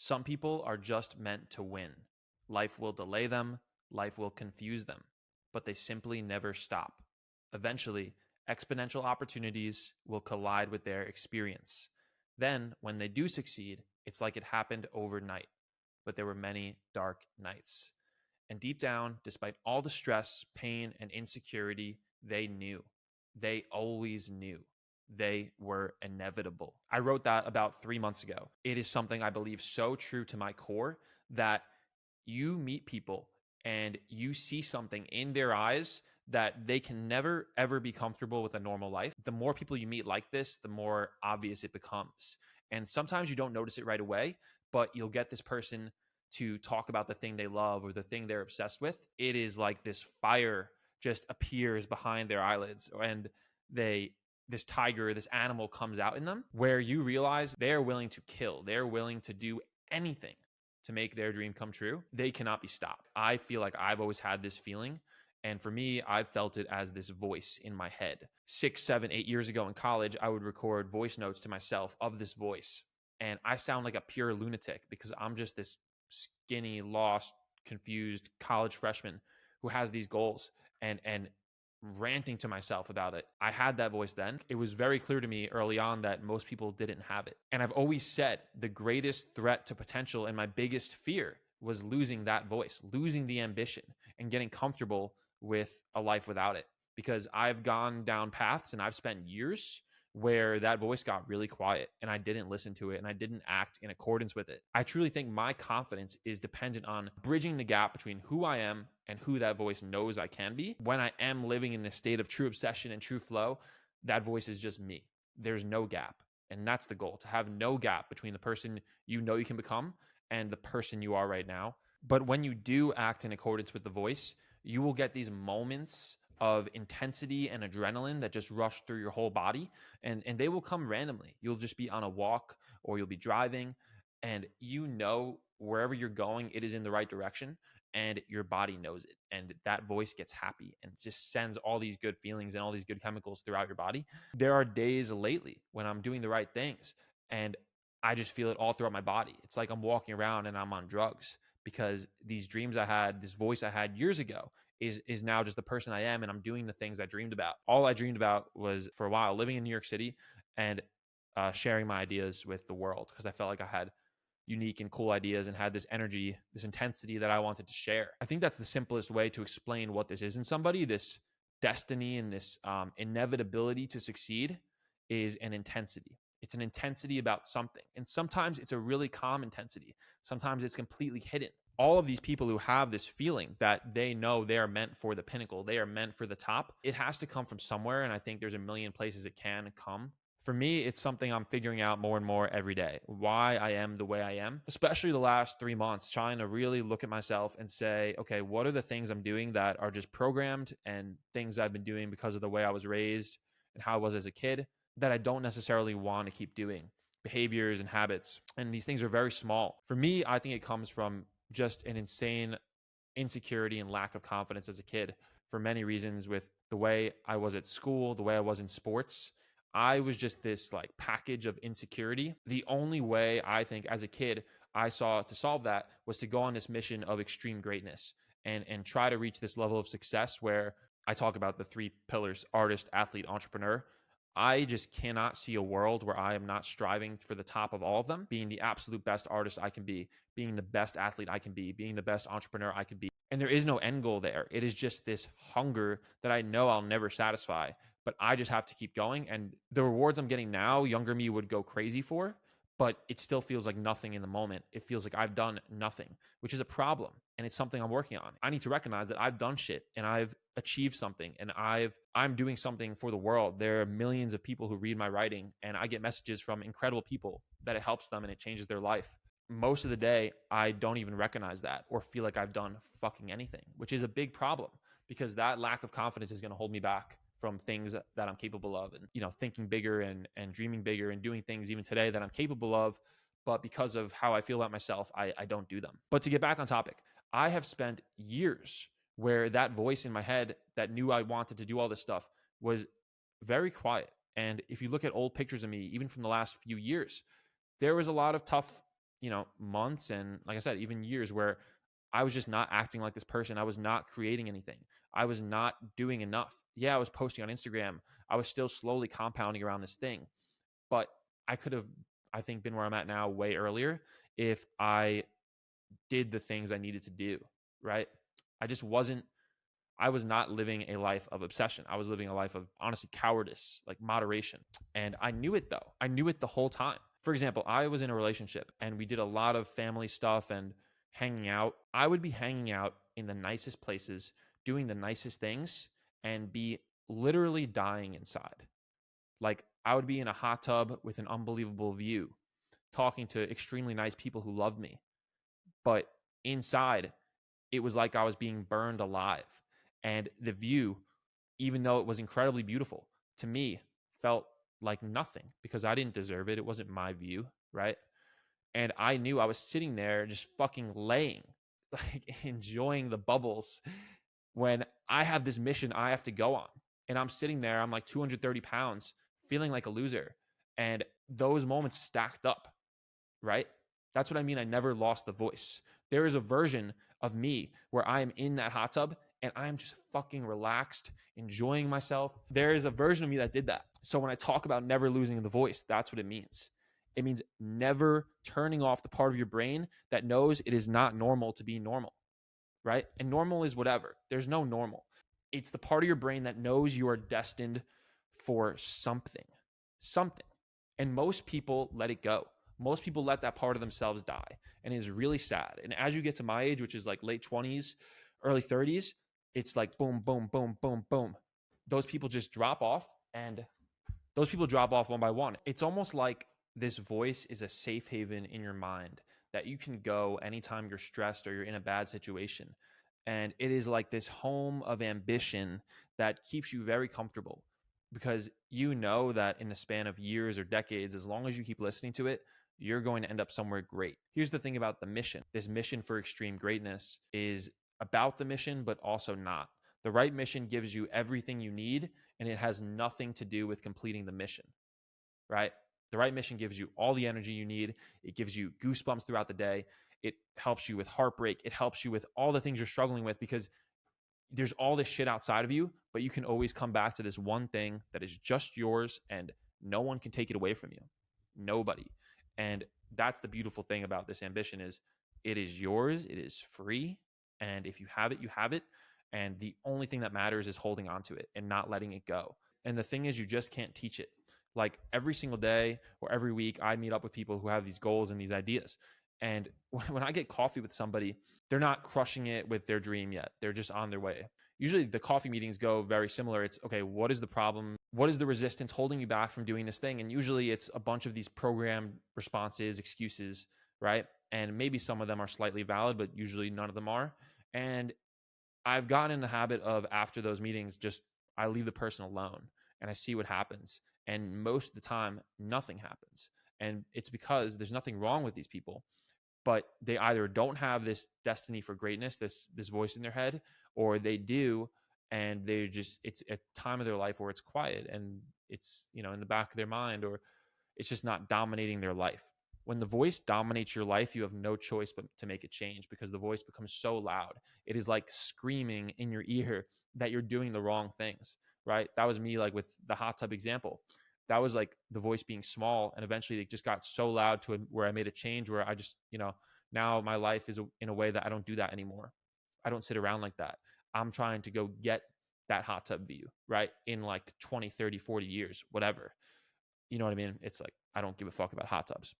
Some people are just meant to win. Life will delay them, life will confuse them, but they simply never stop. Eventually, exponential opportunities will collide with their experience. Then, when they do succeed, it's like it happened overnight, but there were many dark nights. And deep down, despite all the stress, pain, and insecurity, they knew. They always knew. They were inevitable. I wrote that about 3 months ago. It is something I believe so true to my core that you meet people and you see something in their eyes that they can never, ever be comfortable with a normal life. The more people you meet like this, the more obvious it becomes. And sometimes you don't notice it right away, but you'll get this person to talk about the thing they love or the thing they're obsessed with. It is like this fire just appears behind their eyelids, and this tiger, this animal comes out in them, where you realize they're willing to kill. They're willing to do anything to make their dream come true. They cannot be stopped. I feel like I've always had this feeling. And for me, I've felt it as this voice in my head. 6, 7, 8 years ago in college, I would record voice notes to myself of this voice. And I sound like a pure lunatic because I'm just this skinny, lost, confused college freshman who has these goals and ranting to myself about it. I had that voice then. It was very clear to me early on that most people didn't have it. And I've always said the greatest threat to potential and my biggest fear was losing that voice, losing the ambition, and getting comfortable with a life without it. Because I've gone down paths and I've spent years where that voice got really quiet and I didn't listen to it and I didn't act in accordance with it. I truly think my confidence is dependent on bridging the gap between who I am and who that voice knows I can be. When I am living in a state of true obsession and true flow, that voice is just me. There's no gap. And that's the goal, to have no gap between the person you know you can become and the person you are right now. But when you do act in accordance with the voice, you will get these moments of intensity and adrenaline that just rush through your whole body, and they will come randomly. You'll just be on a walk or you'll be driving, and you know wherever you're going, it is in the right direction, and your body knows it. And that voice gets happy and just sends all these good feelings and all these good chemicals throughout your body. There are days lately when I'm doing the right things and I just feel it all throughout my body. It's like I'm walking around and I'm on drugs because these dreams I had, this voice I had years ago, is now just the person I am, and I'm doing the things I dreamed about. All I dreamed about was, for a while, living in New York City and sharing my ideas with the world, because I felt like I had unique and cool ideas and had this energy, this intensity that I wanted to share. I think that's the simplest way to explain what this is in somebody. This destiny and this inevitability to succeed is an intensity. It's an intensity about something. And sometimes it's a really calm intensity. Sometimes it's completely hidden. All of these people who have this feeling that they know they are meant for the pinnacle, they are meant for the top, it has to come from somewhere. And I think there's a million places it can come. For me, it's something I'm figuring out more and more every day, why I am the way I am, especially the last 3 months, trying to really look at myself and say, okay, what are the things I'm doing that are just programmed and things I've been doing because of the way I was raised and how I was as a kid that I don't necessarily want to keep doing, behaviors and habits. And these things are very small. For me, I think it comes from just an insane insecurity and lack of confidence as a kid for many reasons, with the way I was at school, the way I was in sports. I was just this like package of insecurity. The only way I think as a kid I saw to solve that was to go on this mission of extreme greatness and try to reach this level of success where I talk about the 3 pillars: artist, athlete, entrepreneur. I just cannot see a world where I am not striving for the top of all of them, being the absolute best artist I can be, being the best athlete I can be, being the best entrepreneur I could be. And there is no end goal there. It is just this hunger that I know I'll never satisfy, but I just have to keep going. And the rewards I'm getting now, younger me would go crazy for, but it still feels like nothing in the moment. It feels like I've done nothing, which is a problem. And it's something I'm working on. I need to recognize that I've done shit and I've achieved something and I'm doing something for the world. There are millions of people who read my writing and I get messages from incredible people that it helps them and it changes their life. Most of the day, I don't even recognize that or feel like I've done fucking anything, which is a big problem because that lack of confidence is going to hold me back from things that I'm capable of, and, thinking bigger and dreaming bigger and doing things even today that I'm capable of. But because of how I feel about myself, I don't do them. But to get back on topic, I have spent years where that voice in my head that knew I wanted to do all this stuff was very quiet. And if you look at old pictures of me, even from the last few years, there was a lot of tough months and, like I said, even years where I was just not acting like this person. I was not creating anything. I was not doing enough. Yeah, I was posting on Instagram. I was still slowly compounding around this thing, but I could have, I think, been where I'm at now way earlier if I did the things I needed to do, right? I just wasn't, I was not living a life of obsession. I was living a life of, honestly, cowardice, like moderation. And I knew it though. I knew it the whole time. For example, I was in a relationship and we did a lot of family stuff and hanging out. I would be hanging out in the nicest places, doing the nicest things, and be literally dying inside. Like, I would be in a hot tub with an unbelievable view, talking to extremely nice people who loved me. But inside, it was like I was being burned alive. And the view, even though it was incredibly beautiful, to me felt like nothing because I didn't deserve it. It wasn't my view, right? And I knew I was sitting there just fucking laying, like enjoying the bubbles when I have this mission I have to go on. And I'm sitting there, I'm like 230 pounds, feeling like a loser. And those moments stacked up, right? That's what I mean. I never lost the voice. There is a version of me where I am in that hot tub and I am just fucking relaxed, enjoying myself. There is a version of me that did that. So when I talk about never losing the voice, that's what it means. It means never turning off the part of your brain that knows it is not normal to be normal, right? And normal is whatever. There's no normal. It's the part of your brain that knows you are destined for something. And most people let it go. Most people let that part of themselves die, and it is really sad. And as you get to my age, which is like late 20s, early 30s, it's like boom, boom, boom, boom, boom. Those people just drop off, and those people drop off one by one. It's almost like this voice is a safe haven in your mind that you can go anytime you're stressed or you're in a bad situation. And it is like this home of ambition that keeps you very comfortable because you know that in the span of years or decades, as long as you keep listening to it, you're going to end up somewhere great. Here's the thing about the mission. This mission for extreme greatness is about the mission, but also not. The right mission gives you everything you need, and it has nothing to do with completing the mission, right? The right mission gives you all the energy you need. It gives you goosebumps throughout the day. It helps you with heartbreak. It helps you with all the things you're struggling with because there's all this shit outside of you, but you can always come back to this one thing that is just yours and no one can take it away from you. Nobody. And that's the beautiful thing about this ambition is it is yours. It is free. And if you have it, you have it. And the only thing that matters is holding on to it and not letting it go. And the thing is, you just can't teach it. Like every single day or every week, I meet up with people who have these goals and these ideas. And when I get coffee with somebody, they're not crushing it with their dream yet. They're just on their way. Usually the coffee meetings go very similar. It's, okay, what is the problem? What is the resistance holding you back from doing this thing? And usually it's a bunch of these programmed responses, excuses, right? And maybe some of them are slightly valid, but usually none of them are. And I've gotten in the habit of, after those meetings, just I leave the person alone and I see what happens. And most of the time, nothing happens. And it's because there's nothing wrong with these people, but they either don't have this destiny for greatness, this voice in their head, or they do, and they just, it's a time of their life where it's quiet and it's, in the back of their mind, or it's just not dominating their life. When the voice dominates your life, you have no choice but to make it change because the voice becomes so loud. It is like screaming in your ear that you're doing the wrong things, right? That was me, like with the hot tub example. That was like the voice being small, and eventually it just got so loud to where I made a change where I just, now my life is in a way that I don't do that anymore. I don't sit around like that. I'm trying to go get that hot tub view, right? In like 20, 30, 40 years, whatever. You know what I mean? It's like, I don't give a fuck about hot tubs,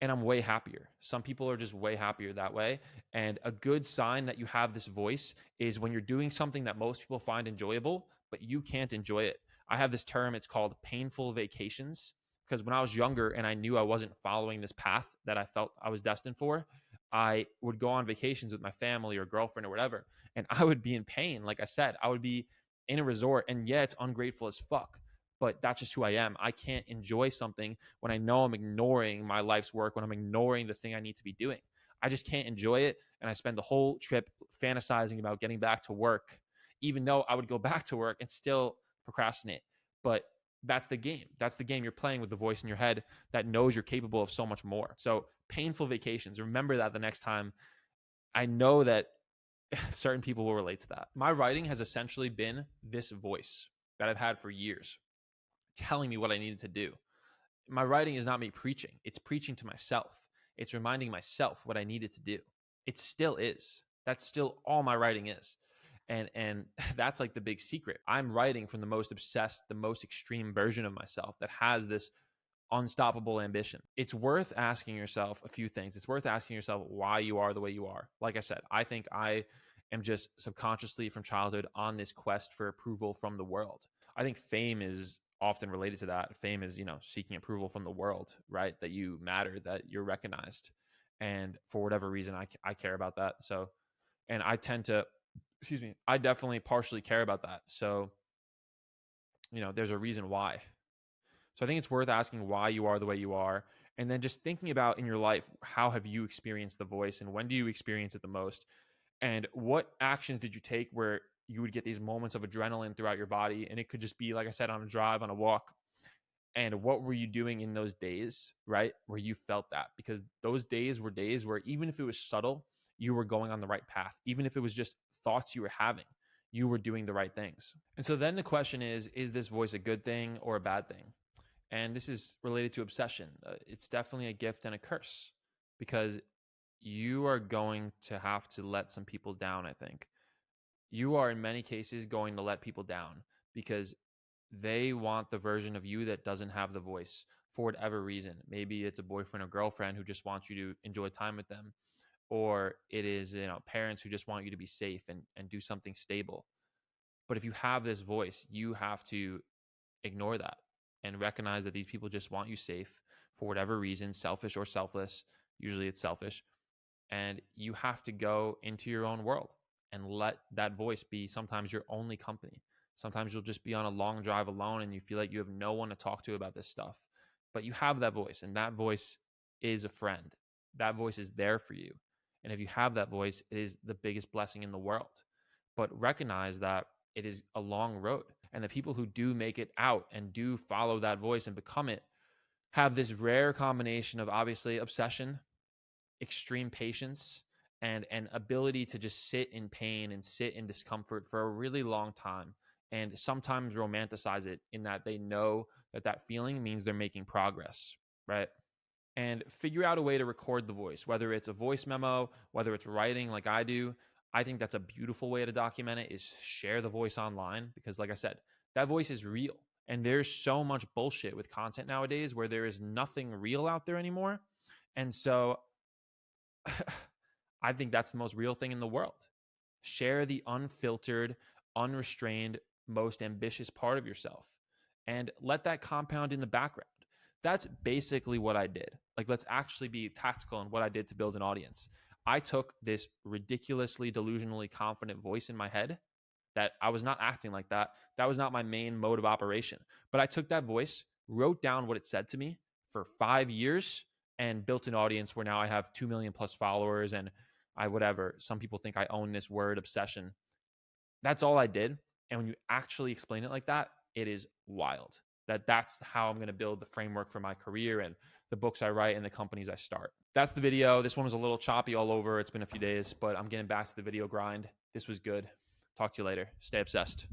and I'm way happier. Some people are just way happier that way. And a good sign that you have this voice is when you're doing something that most people find enjoyable, but you can't enjoy it. I have this term, it's called painful vacations, because when I was younger and I knew I wasn't following this path that I felt I was destined for, I would go on vacations with my family or girlfriend or whatever, and I would be in pain. Like I said, I would be in a resort, and yeah, it's ungrateful as fuck, but that's just who I am. I can't enjoy something when I know I'm ignoring my life's work, when I'm ignoring the thing I need to be doing. I just can't enjoy it, and I spend the whole trip fantasizing about getting back to work, even though I would go back to work and still procrastinate. But that's the game. That's the game you're playing with the voice in your head that knows you're capable of so much more. So painful vacations. Remember that the next time. I know that certain people will relate to that. My writing has essentially been this voice that I've had for years telling me what I needed to do. My writing is not me preaching. It's preaching to myself. It's reminding myself what I needed to do. It still is. That's still all my writing is. And that's like the big secret. I'm writing from the most obsessed, the most extreme version of myself that has this unstoppable ambition. It's worth asking yourself a few things. It's worth asking yourself why you are the way you are. Like I said, I think I am just subconsciously from childhood on this quest for approval from the world. I think fame is often related to that. Fame is, seeking approval from the world, right? That you matter, that you're recognized. And for whatever reason, I care about that. So, and I tend to, I definitely partially care about that. So, there's a reason why. So I think it's worth asking why you are the way you are. And then just thinking about in your life, how have you experienced the voice and when do you experience it the most? And what actions did you take where you would get these moments of adrenaline throughout your body? And it could just be, like I said, on a drive, on a walk. And what were you doing in those days, right? Where you felt that? Because those days were days where even if it was subtle, you were going on the right path. Even if it was just thoughts you were having, you were doing the right things. And so then the question is this voice a good thing or a bad thing? And this is related to obsession. It's definitely a gift and a curse because you are going to have to let some people down, I think. You are in many cases going to let people down because they want the version of you that doesn't have the voice for whatever reason. Maybe it's a boyfriend or girlfriend who just wants you to enjoy time with them. Or it is, parents who just want you to be safe and do something stable. But if you have this voice, you have to ignore that and recognize that these people just want you safe for whatever reason, selfish or selfless. Usually it's selfish. And you have to go into your own world and let that voice be sometimes your only company. Sometimes you'll just be on a long drive alone and you feel like you have no one to talk to about this stuff. But you have that voice, and that voice is a friend. That voice is there for you. And if you have that voice, it is the biggest blessing in the world. But recognize that it is a long road. And the people who do make it out and do follow that voice and become it have this rare combination of obviously obsession, extreme patience, and an ability to just sit in pain and sit in discomfort for a really long time. And sometimes romanticize it in that they know that feeling means they're making progress, right? And figure out a way to record the voice, whether it's a voice memo, whether it's writing like I do. I think that's a beautiful way to document it, is share the voice online because, like I said, that voice is real. And there's so much bullshit with content nowadays where there is nothing real out there anymore. And so I think that's the most real thing in the world. Share the unfiltered, unrestrained, most ambitious part of yourself and let that compound in the background. That's basically what I did. Like, let's actually be tactical in what I did to build an audience. I took this ridiculously, delusionally confident voice in my head that I was not acting like that. That was not my main mode of operation. But I took that voice, wrote down what it said to me for 5 years, and built an audience where now I have 2 million plus followers and some people think I own this word obsession. That's all I did. And when you actually explain it like that, it is wild. That's how I'm going to build the framework for my career and the books I write and the companies I start. That's the video. This one was a little choppy all over. It's been a few days, but I'm getting back to the video grind. This was good. Talk to you later. Stay obsessed.